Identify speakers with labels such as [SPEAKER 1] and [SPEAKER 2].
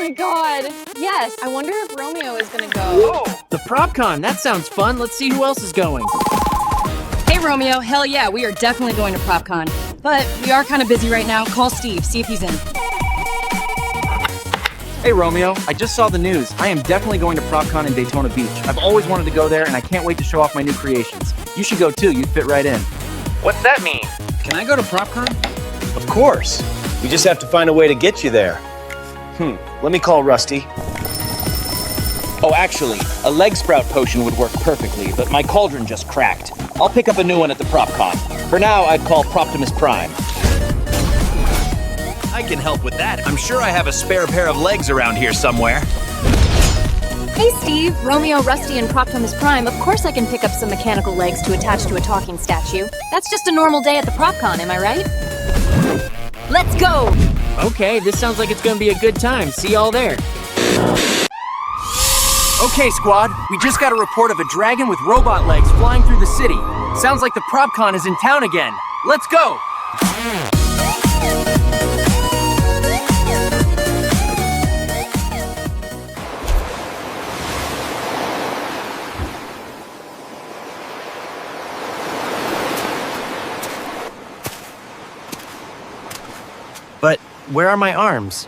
[SPEAKER 1] my god. Yes, I wonder if Romeo is gonna go.
[SPEAKER 2] Oh, the PropCon, that sounds fun. Let's see who else is going.
[SPEAKER 3] Hey Romeo, hell yeah, we are definitely going to PropCon. But we are kind of busy right now. Call Steve, see if he's in.
[SPEAKER 4] Hey Romeo, I just saw the news. I am definitely going to PropCon in Daytona Beach. I've always wanted to go there and I can't wait to show off my new creations. You should go too, you'd fit right in.
[SPEAKER 2] What's that mean?
[SPEAKER 4] Can I go to PropCon?
[SPEAKER 5] Of course. We just have to find a way to get you there. Let me call Rusty.
[SPEAKER 6] Oh, actually, a leg sprout potion would work perfectly, but my cauldron just cracked. I'll pick up a new one at the PropCon. For now, I'd call Proptimus Prime.
[SPEAKER 7] I can help with that. I'm sure I have a spare pair of legs around here somewhere.
[SPEAKER 1] Hey Steve, Romeo, Rusty, and Proptimus Prime. Of course I can pick up some mechanical legs to attach to a talking statue. That's just a normal day at the PropCon, am I right? Let's go!
[SPEAKER 2] Okay, this sounds like it's gonna be a good time. See y'all there.
[SPEAKER 4] Okay, squad, we just got a report of a dragon with robot legs flying through the city. Sounds like the PropCon is in town again. Let's go! But where are my arms?